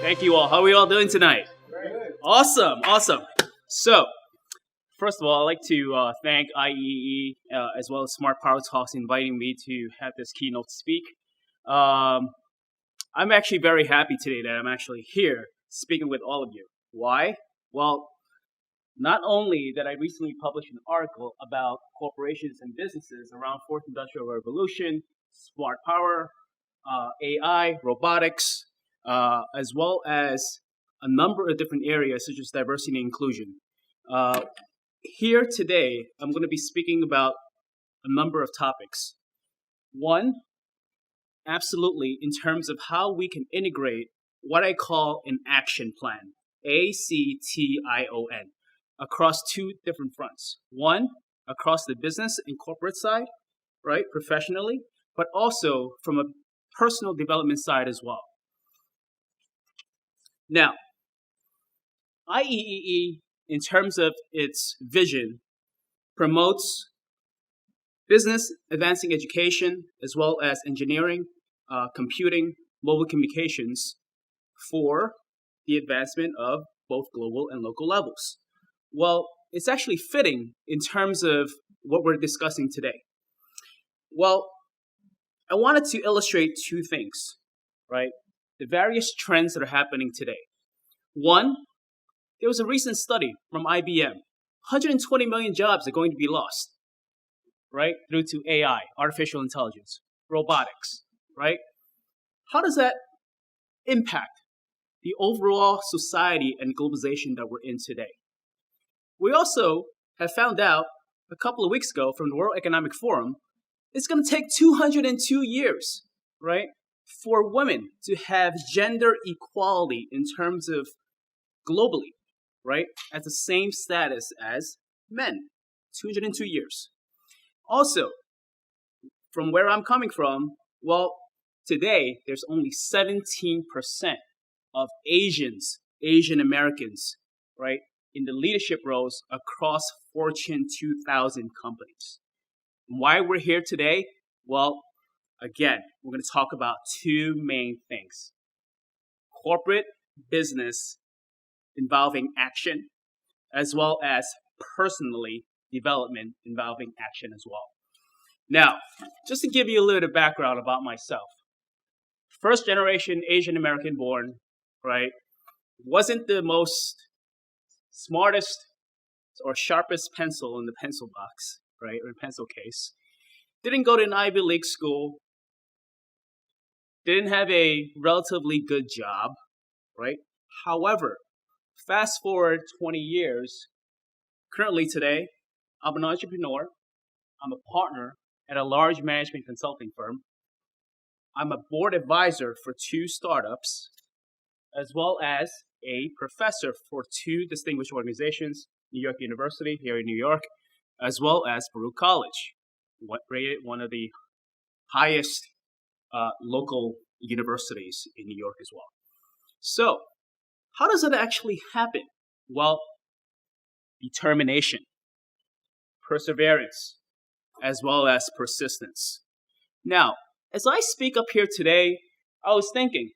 Thank you all. How are we all doing tonight? Awesome, awesome. So, first of all, I'd like to thank IEEE as well as Smart Power Talks inviting me to have this keynote speak. I'm actually very happy today that I'm actually here speaking with all of you. Why? Well, not only that I recently published an article about corporations and businesses around Fourth Industrial Revolution, smart power, AI, robotics, as well as a number of different areas such as diversity and inclusion. Here today, I'm going to be speaking about a number of topics. One, absolutely, in terms of how we can integrate what I call an action plan, ACTION, across two different fronts. One, across the business and corporate side, right, professionally, but also from a personal development side as well. Now, IEEE, in terms of its vision, promotes business advancing education as well as engineering, computing, mobile communications for the advancement of both global and local levels. Well, it's actually fitting in terms of what we're discussing today. Well, I wanted to illustrate two things, right? The various trends that are happening today. One, there was a recent study from IBM. 120 million jobs are going to be lost, right? Due to AI, artificial intelligence, robotics, right? How does that impact the overall society and globalization that we're in today? We also have found out a couple of weeks ago from the World Economic Forum, it's going to take 202 years, right, for women to have gender equality in terms of globally, right, at the same status as men. 202 years. Also, from where I'm coming from, well, today there's only 17% of Asian Americans, right, in the leadership roles across Fortune 2000 companies. And why we're here today? Well, again, we're going to talk about two main things. Corporate business involving action, as well as personally development involving action as well. Now, just to give you a little bit of background about myself. First generation Asian American born, right, wasn't the most smartest or sharpest pencil in the pencil box, right, or pencil case. Didn't go to an Ivy League school. Didn't have a relatively good job, right? However, fast forward 20 years, currently today, I'm an entrepreneur. I'm a partner at a large management consulting firm. I'm a board advisor for two startups, as well as a professor for two distinguished organizations, New York University here in New York, as well as Baruch College, rated one of the highest local universities in New York as well. So, how does it actually happen? Well, determination, perseverance, as well as persistence. Now, as I speak up here today, I was thinking,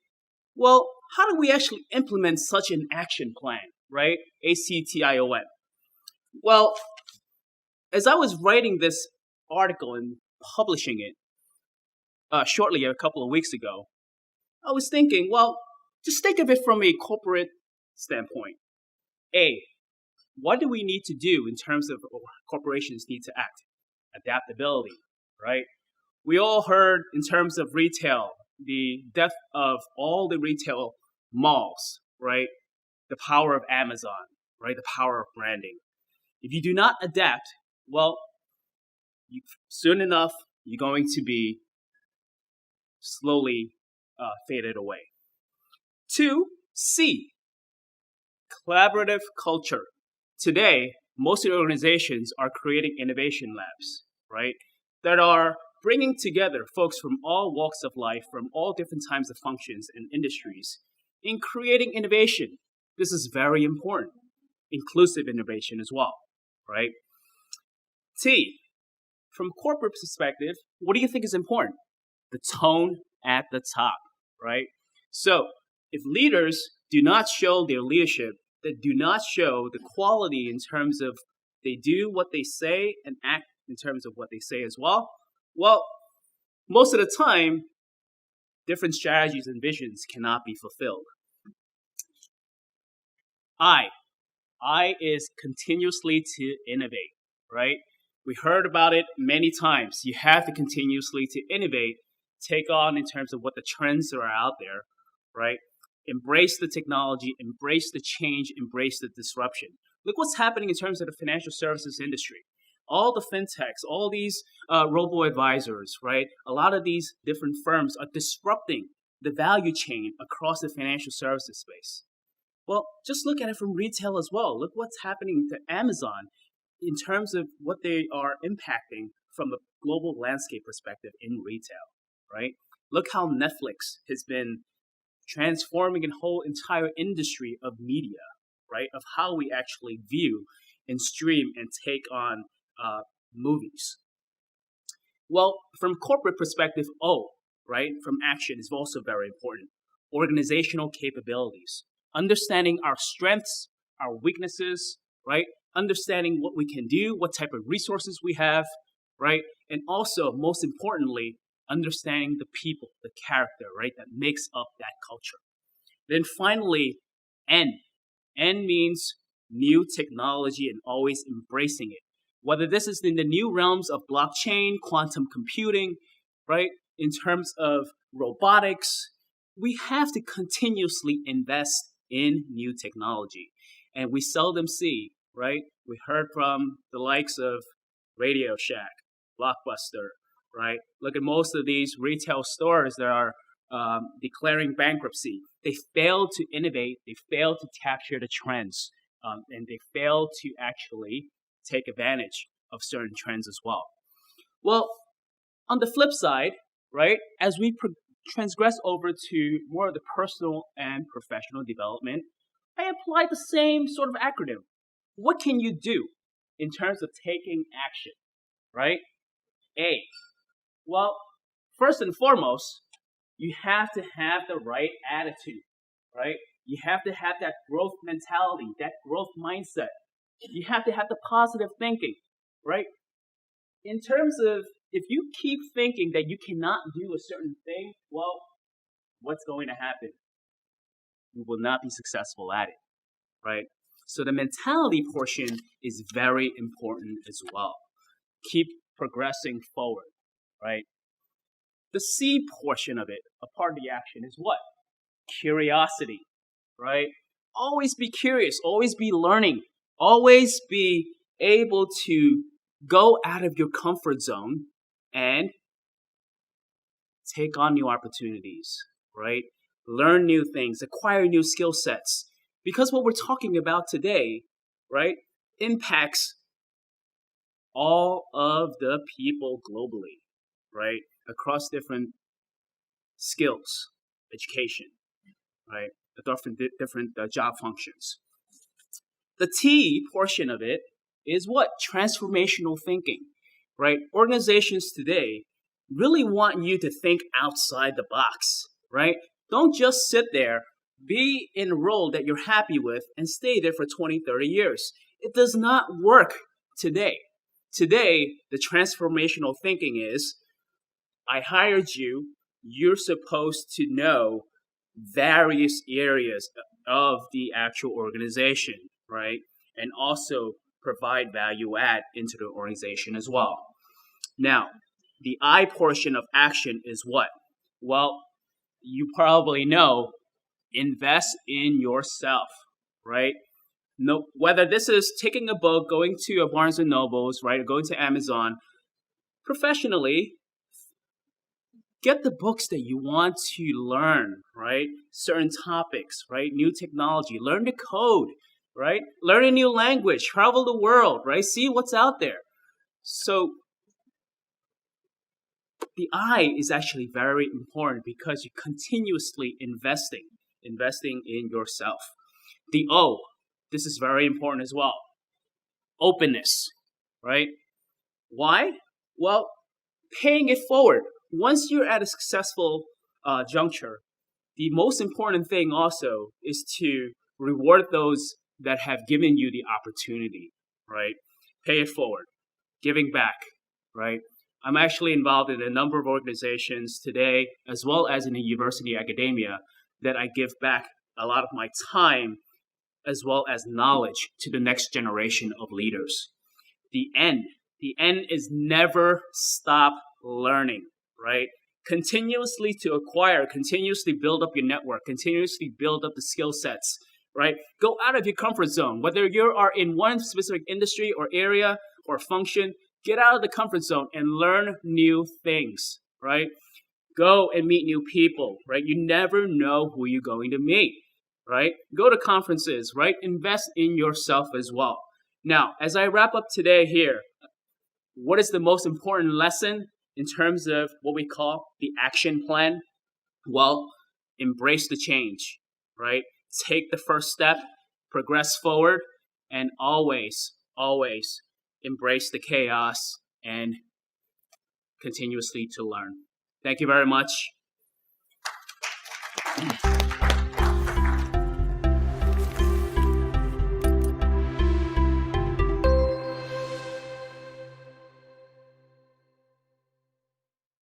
well, how do we actually implement such an action plan, right? ACTION. Well, as I was writing this article and publishing it shortly a couple of weeks ago, I was thinking, well, just think of it from a corporate standpoint. A, what do we need to do in terms of corporations need to act? Adaptability, right? We all heard in terms of retail, the death of all the retail malls, right? The power of Amazon, right? The power of branding. If you do not adapt, well, soon enough, you're going to be slowly faded away. 2, C, collaborative culture. Today, most of the organizations are creating innovation labs, right? That are bringing together folks from all walks of life, from all different types of functions and industries, in creating innovation. This is very important. Inclusive innovation as well, right? T, from corporate perspective, what do you think is important? The tone at the top, right? So if leaders do not show their leadership, that do not show the quality in terms of they do what they say and act in terms of what they say as well, well, most of the time, different strategies and visions cannot be fulfilled. I is continuously to innovate, right? We heard about it many times. You have to continuously to innovate, take on in terms of what the trends are out there, right? Embrace the technology, embrace the change, embrace the disruption. Look what's happening in terms of the financial services industry. All the fintechs, all these robo-advisors, right? A lot of these different firms are disrupting the value chain across the financial services space. Well, just look at it from retail as well. Look what's happening to Amazon in terms of what they are impacting from a global landscape perspective in retail, right? Look how Netflix has been transforming a whole entire industry of media, right? Of how we actually view and stream and take on movies. Well, from corporate perspective, right, from action is also very important. Organizational capabilities, understanding our strengths, our weaknesses, right? Understanding what we can do, what type of resources we have, right? And also, most importantly, understanding the people, the character, right, that makes up that culture. Then finally, N. N means new technology and always embracing it. Whether this is in the new realms of blockchain, quantum computing, right, in terms of robotics, we have to continuously invest in new technology. And we seldom see, right? We heard from the likes of Radio Shack, Blockbuster, right? Look at most of these retail stores that are declaring bankruptcy. They fail to innovate, they fail to capture the trends, and they fail to actually take advantage of certain trends as well. Well, on the flip side, right, as we transgress over to more of the personal and professional development, I apply the same sort of acronym. What can you do in terms of taking action, right? A. Well, first and foremost, you have to have the right attitude, right? You have to have that growth mentality, that growth mindset. You have to have the positive thinking, right? In terms of if you keep thinking that you cannot do a certain thing, well, what's going to happen? You will not be successful at it, right? So the mentality portion is very important as well. Keep progressing forward, right? The C portion of it, a part of the action, is what? Curiosity, right? Always be curious, always be learning, always be able to go out of your comfort zone and take on new opportunities, right? Learn new things, acquire new skill sets. Because what we're talking about today, right, impacts all of the people globally, right, across different skills, education, right, different job functions. The T portion of it is what? Transformational thinking, right? Organizations today really want you to think outside the box, right? Don't just sit there, be in a role that you're happy with, and stay there for 20, 30 years. It does not work today. Today, the transformational thinking is, I hired you, you're supposed to know various areas of the actual organization, right? And also provide value add into the organization as well. Now, the I portion of action is what? Well, you probably know, invest in yourself, right? No, whether this is taking a book, going to a Barnes & Noble's, right, or going to Amazon, professionally, get the books that you want to learn, right? Certain topics, right? New technology, learn to code, right? Learn a new language, travel the world, right? See what's out there. So the I is actually very important because you're continuously investing in yourself. The O, this is very important as well. Openness, right? Why? Well, paying it forward. Once you're at a successful juncture, the most important thing also is to reward those that have given you the opportunity, right? Pay it forward, giving back, right? I'm actually involved in a number of organizations today, as well as in the university academia, that I give back a lot of my time as well as knowledge to the next generation of leaders. The end is never stop learning, right? Continuously to acquire, continuously build up your network, continuously build up the skill sets, right? Go out of your comfort zone. Whether you are in one specific industry or area or function, get out of the comfort zone and learn new things, right? Go and meet new people, right? You never know who you're going to meet, right? Go to conferences, right? Invest in yourself as well. Now, as I wrap up today here, what is the most important lesson in terms of what we call the action plan? Well, embrace the change, right? Take the first step, progress forward, and always, always embrace the chaos and continuously to learn. Thank you very much.